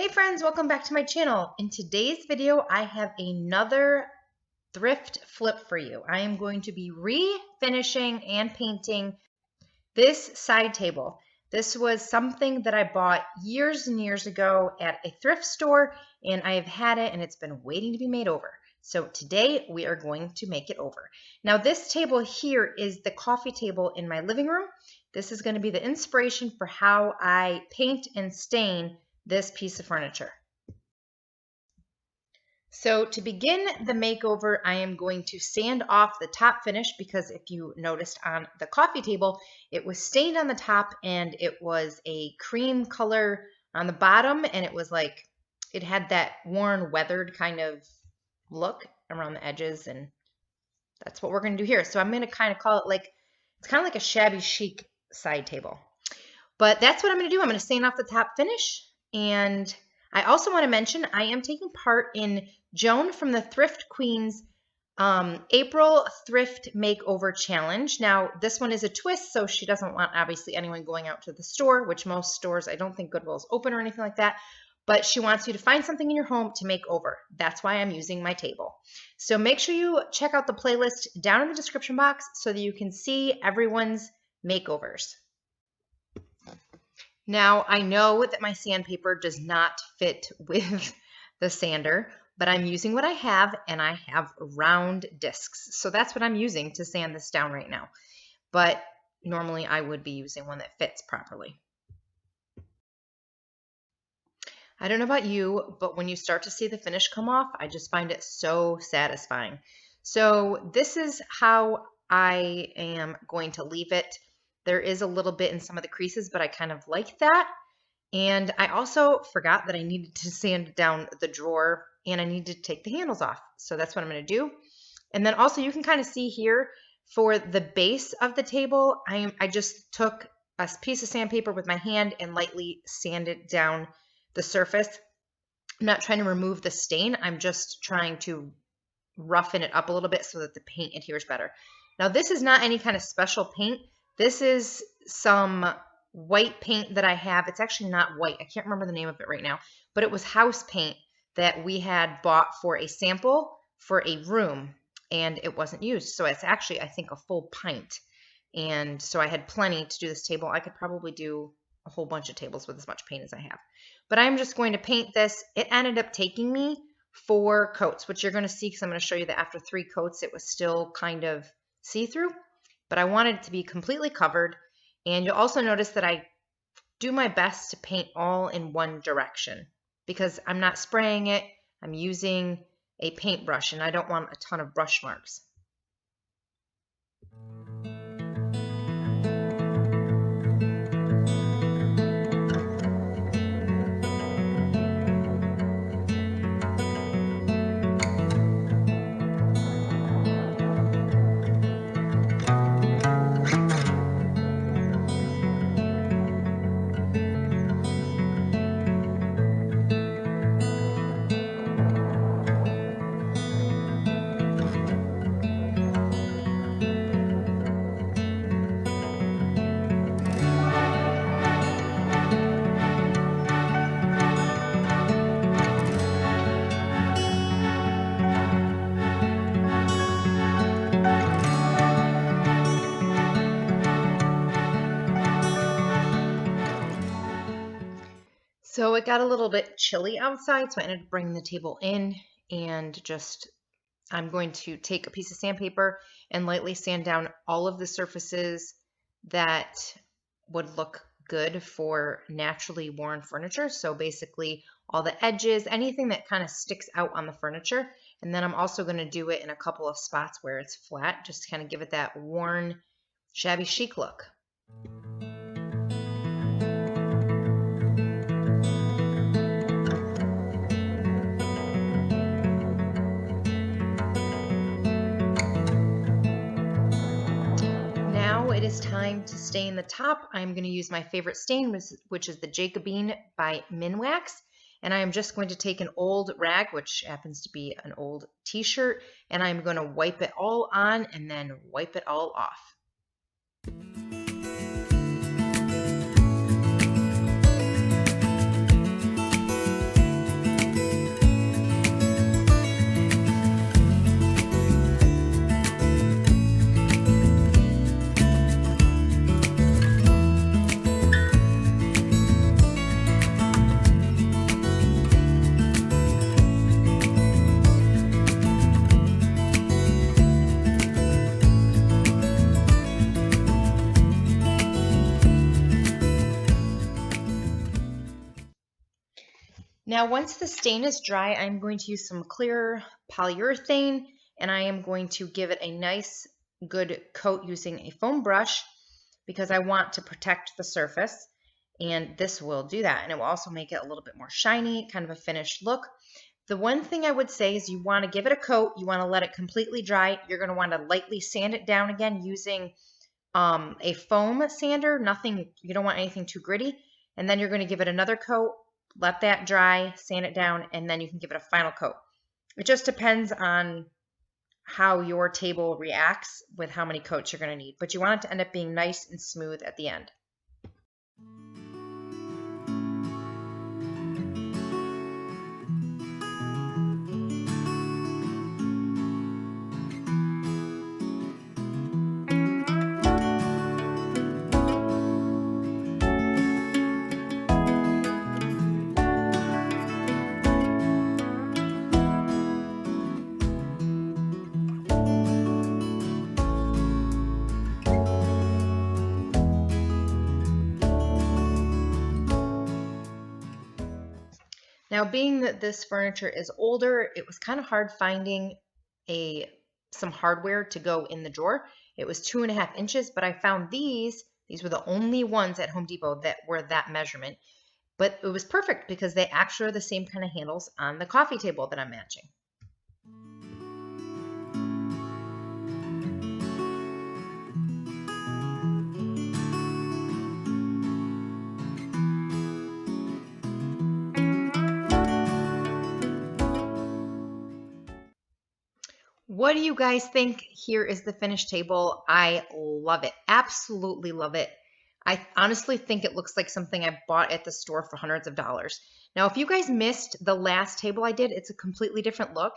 Hey friends, welcome back to my channel. In today's video, I have another thrift flip for you. I am going to be refinishing and painting this side table. This was something that I bought years and years ago at a thrift store, and I have had it and it's been waiting to be made over. So today we are going to make it over. Now this table here is the coffee table in my living room. This is going to be the inspiration for how I paint and stain this piece of furniture. So to begin the makeover, I am going to sand off the top finish because if you noticed on the coffee table, it was stained on the top and it was a cream color on the bottom, and it was like, it had that worn, weathered kind of look around the edges, and that's what we're going to do here. So I'm going to kind of call it like, it's kind of like a shabby chic side table. But that's what I'm going to do. I'm going to sand off the top finish. And I also want to mention I am taking part in Joan from the Thrift Queen's April Thrift Makeover Challenge. Now, this one is a twist, so she doesn't want, obviously, anyone going out to the store, which most stores, I don't think Goodwill is open or anything like that. But she wants you to find something in your home to make over. That's why I'm using my table. So make sure you check out the playlist down in the description box so that you can see everyone's makeovers. Now, I know that my sandpaper does not fit with the sander, but I'm using what I have, and I have round discs. So that's what I'm using to sand this down right now. But normally I would be using one that fits properly. I don't know about you, but when you start to see the finish come off, I just find it so satisfying. So this is how I am going to leave it. There is a little bit in some of the creases, but I kind of like that. And I also forgot that I needed to sand down the drawer and I need to take the handles off. So that's what I'm going to do. And then also you can kind of see here for the base of the table, I just took a piece of sandpaper with my hand and lightly sanded down the surface. I'm not trying to remove the stain. I'm just trying to roughen it up a little bit so that the paint adheres better. Now this is not any kind of special paint. This is some white paint that I have. It's actually not white. I can't remember the name of it right now, but it was house paint that we had bought for a sample for a room, and it wasn't used. So it's actually, I think, a full pint. And so I had plenty to do this table. I could probably do a whole bunch of tables with as much paint as I have. But I'm just going to paint this. It ended up taking me 4 coats, which you're going to see because I'm going to show you that after 3 coats, it was still kind of see-through. But I wanted it to be completely covered. And you'll also notice that I do my best to paint all in one direction because I'm not spraying it. I'm using a paintbrush and I don't want a ton of brush marks. So it got a little bit chilly outside, so I ended up bringing the table in and I'm going to take a piece of sandpaper and lightly sand down all of the surfaces that would look good for naturally worn furniture. So basically all the edges, anything that kind of sticks out on the furniture. And then I'm also going to do it in a couple of spots where it's flat, just to kind of give it that worn, shabby chic look. It is time to stain the top. I'm going to use my favorite stain, which is the Jacobine by Minwax. And I am just going to take an old rag, which happens to be an old t-shirt, and I'm going to wipe it all on and then wipe it all off. Now, once the stain is dry, I'm going to use some clear polyurethane and I am going to give it a nice good coat using a foam brush because I want to protect the surface, and this will do that, and it will also make it a little bit more shiny, kind of a finished look. The one thing I would say is you want to give it a coat, you want to let it completely dry. You're going to want to lightly sand it down again using a foam sander, nothing, you don't want anything too gritty, and then you're going to give it another coat, let that dry, sand it down, and then you can give it a final coat. It just depends on how your table reacts with how many coats you're going to need, but you want it to end up being nice and smooth at the end. Now, being that this furniture is older, it was kind of hard finding some hardware to go in the drawer. It was 2.5 inches, but I found these. These were the only ones at Home Depot that were that measurement. But it was perfect because they actually are the same kind of handles on the coffee table that I'm matching. What do you guys think? Here is the finished table. I love it. Absolutely love it. I honestly think it looks like something I bought at the store for hundreds of dollars. Now, if you guys missed the last table I did, it's a completely different look.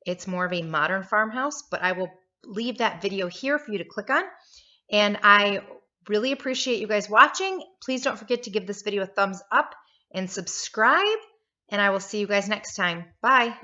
It's more of a modern farmhouse, but I will leave that video here for you to click on. And I really appreciate you guys watching. Please don't forget to give this video a thumbs up and subscribe. And I will see you guys next time. Bye.